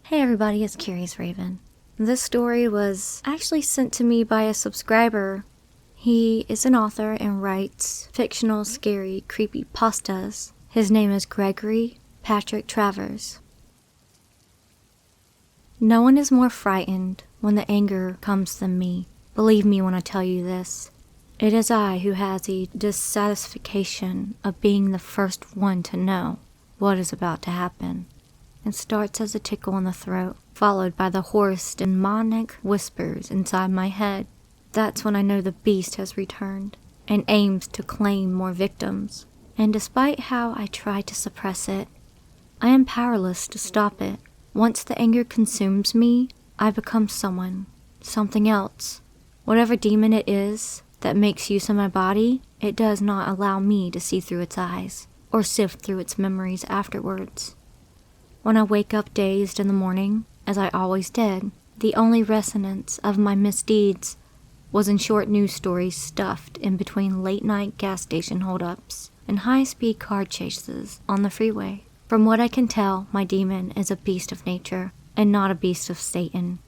Hey everybody, it's Curious Raven. This story was actually sent to me by a subscriber. He is an author and writes fictional, scary, creepy pastas. His name is Gregory Travers. No one is more frightened when the anger comes than me. Believe me when I tell you this. It is I who has the dissatisfaction of being the first one to know what is about to happen. It starts as a tickle in the throat, followed by the hoarse, demonic whispers inside my head. That's when I know the beast has returned and aims to claim more victims. And despite how I try to suppress it, I am powerless to stop it. Once the anger consumes me, I become something else. Whatever demon it is that makes use of my body, it does not allow me to see through its eyes or sift through its memories afterwards. When I wake up dazed in the morning, as I always did, the only resonance of my misdeeds was in short news stories stuffed in between late-night gas station holdups and high-speed car chases on the freeway. From what I can tell, my demon is a beast of nature and not a beast of Satan,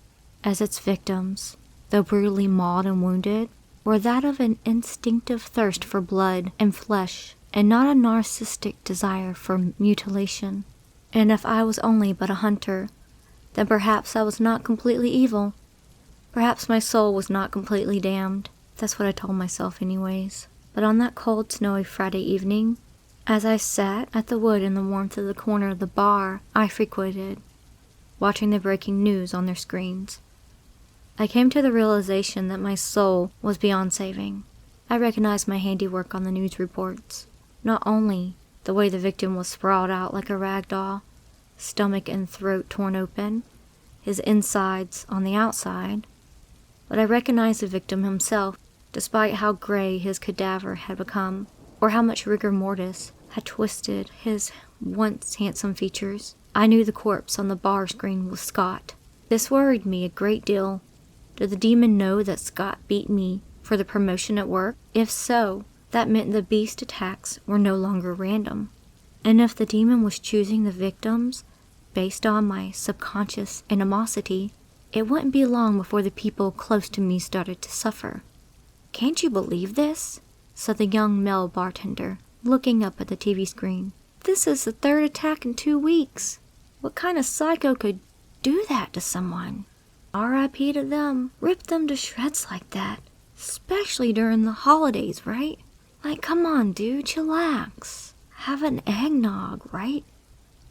as its victims, though brutally mauled and wounded, were that of an instinctive thirst for blood and flesh and not a narcissistic desire for mutilation. And if I was only but a hunter, then perhaps I was not completely evil. Perhaps my soul was not completely damned. That's what I told myself anyways. But on that cold, snowy Friday evening, as I sat at the wood in the warmth of the corner of the bar I frequented, watching the breaking news on their screens, I came to the realization that my soul was beyond saving. I recognized my handiwork on the news reports. Not only the way the victim was sprawled out like a rag doll, stomach and throat torn open, his insides on the outside, but I recognized the victim himself, despite how gray his cadaver had become, or how much rigor mortis had twisted his once handsome features. I knew the corpse on the bar screen was Scott. This worried me a great deal. Did the demon know that Scott beat me for the promotion at work? If so, that meant the beast attacks were no longer random. And if the demon was choosing the victims based on my subconscious animosity, it wouldn't be long before the people close to me started to suffer. "Can't you believe this?" said the young male bartender, looking up at the TV screen. "This is the third attack in 2 weeks. What kind of psycho could do that to someone? R.I.P. to them. Rip them to shreds like that. Especially during the holidays, right? Like, come on, dude, chillax. Have an eggnog, right?"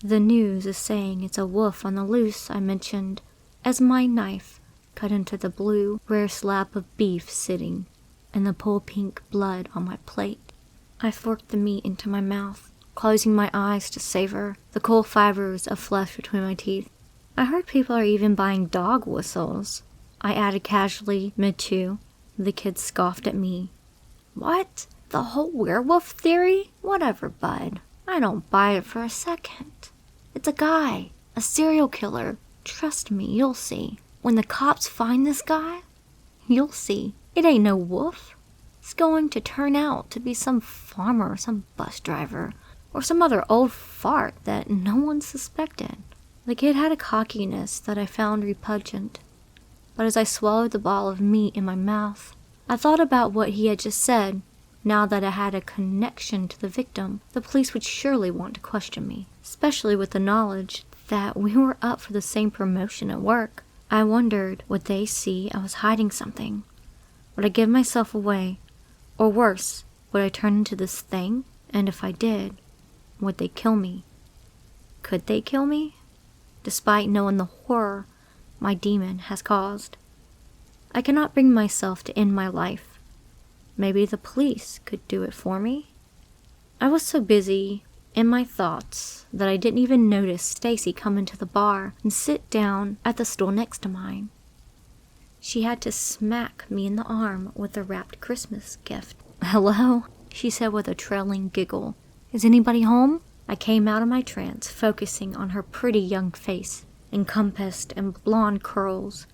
"The news is saying it's a wolf on the loose," I mentioned, as my knife cut into the blue, rare slab of beef sitting in the pale pink blood on my plate. I forked the meat into my mouth, closing my eyes to savor the cool fibers of flesh between my teeth. "I heard people are even buying dog whistles," I added casually mid-chew. The kid scoffed at me. "What? The whole werewolf theory? Whatever, bud. I don't buy it for a second. It's a guy, a serial killer. Trust me, you'll see. When the cops find this guy, you'll see. It ain't no wolf. It's going to turn out to be some farmer, some bus driver, or some other old fart that no one suspected." The kid had a cockiness that I found repugnant, but as I swallowed the ball of meat in my mouth, I thought about what he had just said. Now that I had a connection to the victim, the police would surely want to question me, especially with the knowledge that we were up for the same promotion at work. I wondered, would they see I was hiding something? Would I give myself away? Or worse, would I turn into this thing? And if I did, would they kill me? Could they kill me? Despite knowing the horror my demon has caused, I cannot bring myself to end my life. Maybe the police could do it for me? I was so busy in my thoughts that I didn't even notice Stacy come into the bar and sit down at the stool next to mine. She had to smack me in the arm with a wrapped Christmas gift. "Hello?" she said with a trailing giggle. "Is anybody home?" I came out of my trance, focusing on her pretty young face, encompassed in blonde curls,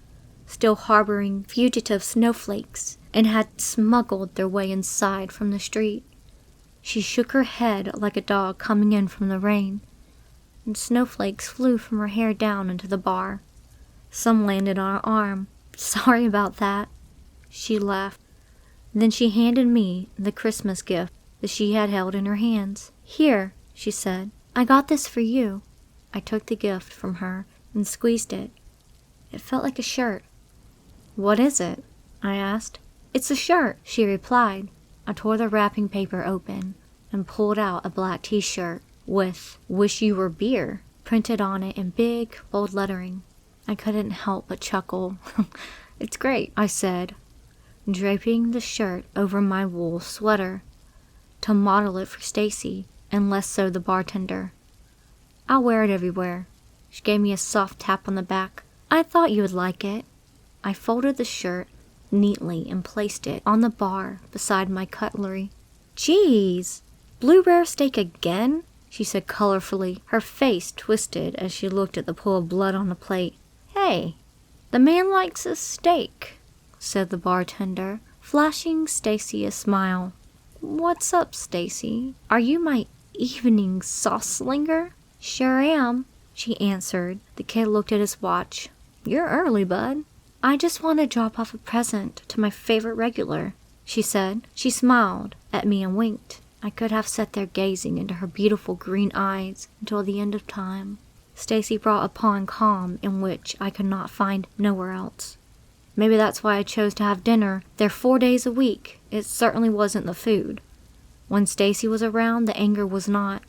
still harboring fugitive snowflakes, and had smuggled their way inside from the street. She shook her head like a dog coming in from the rain. and snowflakes flew from her hair down into the bar. Some landed on her arm. Sorry about that. She laughed. Then she handed me the Christmas gift that she had held in her hands. Here, she said, I got this for you. I took the gift from her and squeezed it. It felt like a shirt. What is it? I asked. It's a shirt, she replied. I tore the wrapping paper open and pulled out a black t-shirt with "Wish You Were Beer" printed on it in big, bold lettering. I couldn't help but chuckle. It's great, I said, draping the shirt over my wool sweater to model it for Stacy and less so the bartender. I'll wear it everywhere. She gave me a soft tap on the back. I thought you would like it. I folded the shirt neatly and placed it on the bar beside my cutlery. Geez, blue rare steak again? She said colorfully, her face twisted as she looked at the pool of blood on the plate. Hey, the man likes his steak, said the bartender, flashing Stacy a smile. What's up, Stacy? Are you my evening sauce slinger? Sure am, she answered. The kid looked at his watch. You're early, bud. I just want to drop off a present to my favorite regular, she said. She smiled at me and winked. I could have sat there gazing into her beautiful green eyes until the end of time. Stacy brought upon calm in which I could not find nowhere else. Maybe that's why I chose to have dinner there 4 days a week. It certainly wasn't the food. When Stacy was around, the anger was not.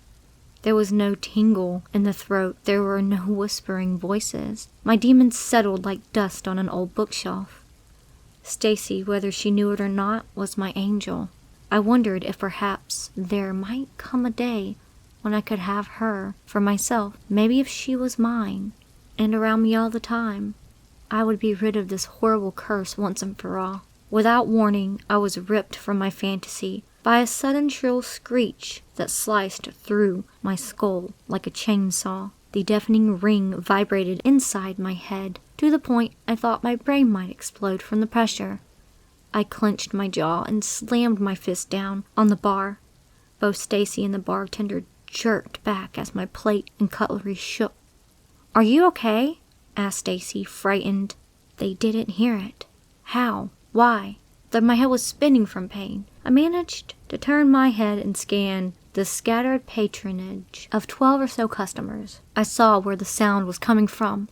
There was no tingle in the throat. There were no whispering voices. My demons settled like dust on an old bookshelf. Stacy, whether she knew it or not, was my angel. I wondered if perhaps there might come a day when I could have her for myself. Maybe if she was mine and around me all the time, I would be rid of this horrible curse once and for all. Without warning, I was ripped from my fantasy by a sudden shrill screech that sliced through my skull like a chainsaw. The deafening ring vibrated inside my head to the point I thought my brain might explode from the pressure. I clenched my jaw and slammed my fist down on the bar. Both Stacy and the bartender jerked back as my plate and cutlery shook. Are you okay? Asked Stacy, frightened. They didn't hear it. How? Why? Though my head was spinning from pain, I managed to turn my head and scan the scattered patronage of 12 or so customers. I saw where the sound was coming from,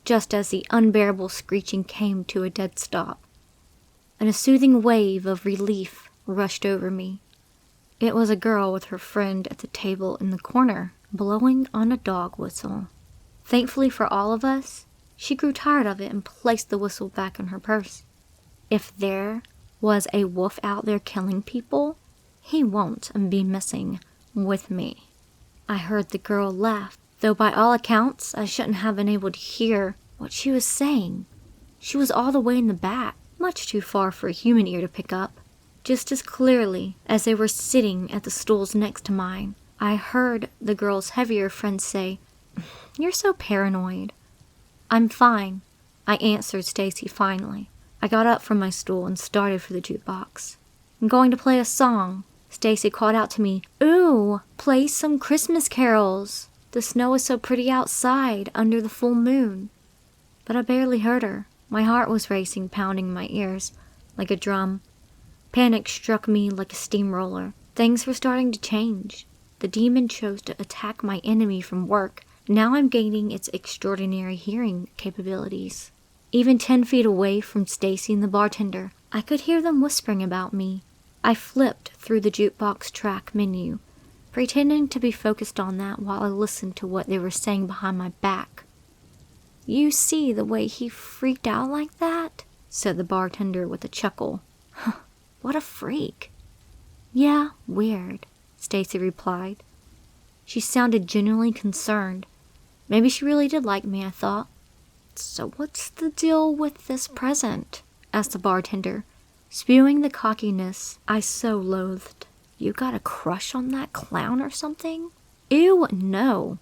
just as the unbearable screeching came to a dead stop, and a soothing wave of relief rushed over me. It was a girl with her friend at the table in the corner, blowing on a dog whistle. Thankfully for all of us, she grew tired of it and placed the whistle back in her purse. If there was a wolf out there killing people, he won't be messing with me. I heard the girl laugh, though by all accounts I shouldn't have been able to hear what she was saying. She was all the way in the back, much too far for a human ear to pick up. Just as clearly as they were sitting at the stools next to mine, I heard the girl's heavier friend say, You're so paranoid. I'm fine, I answered Stacy finally. I got up from my stool and started for the jukebox. I'm going to play a song. Stacy called out to me, Ooh, play some Christmas carols. The snow is so pretty outside under the full moon. But I barely heard her. My heart was racing, pounding my ears like a drum. Panic struck me like a steamroller. Things were starting to change. The demon chose to attack my enemy from work. Now I'm gaining its extraordinary hearing capabilities. Even 10 feet away from Stacy and the bartender, I could hear them whispering about me. I flipped through the jukebox track menu, pretending to be focused on that while I listened to what they were saying behind my back. You see the way he freaked out like that? Said the bartender with a chuckle. What a freak. Yeah, weird, Stacy replied. She sounded genuinely concerned. Maybe she really did like me, I thought. So what's the deal with this present? Asked the bartender, spewing the cockiness I so loathed. You got a crush on that clown or something? Ew, no,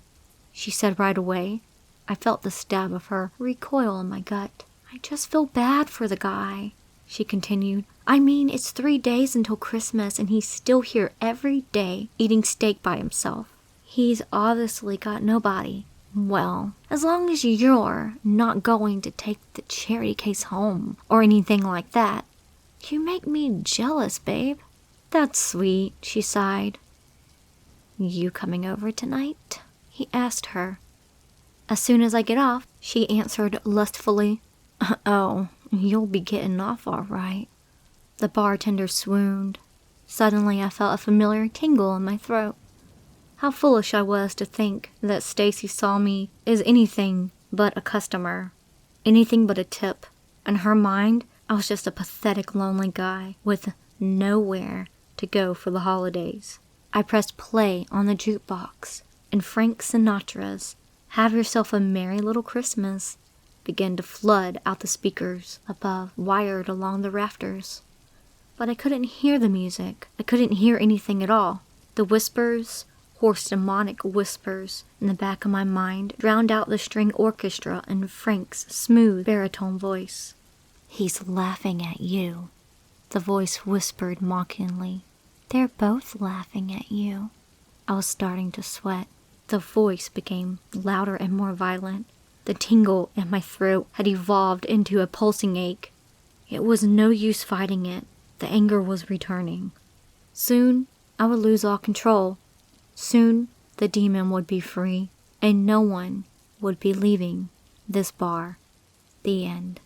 she said right away. I felt the stab of her recoil in my gut. I just feel bad for the guy, she continued. I mean, it's 3 days until Christmas and he's still here every day eating steak by himself. He's obviously got nobody. Well, as long as you're not going to take the charity case home or anything like that. You make me jealous, babe. That's sweet, she sighed. You coming over tonight? He asked her. As soon as I get off, she answered lustfully. Oh, you'll be getting off all right. The bartender swooned. Suddenly I felt a familiar tingle in my throat. How foolish I was to think that Stacy saw me as anything but a customer, anything but a tip. In her mind, I was just a pathetic, lonely guy with nowhere to go for the holidays. I pressed play on the jukebox, and Frank Sinatra's "Have Yourself a Merry Little Christmas" began to flood out the speakers above, wired along the rafters. But I couldn't hear the music. I couldn't hear anything at all. The whispers, hoarse demonic whispers in the back of my mind drowned out the string orchestra and Frank's smooth baritone voice. He's laughing at you, the voice whispered mockingly. They're both laughing at you. I was starting to sweat. The voice became louder and more violent. The tingle in my throat had evolved into a pulsing ache. It was no use fighting it. The anger was returning. Soon I would lose all control. Soon the demon would be free, and no one would be leaving this bar. The end.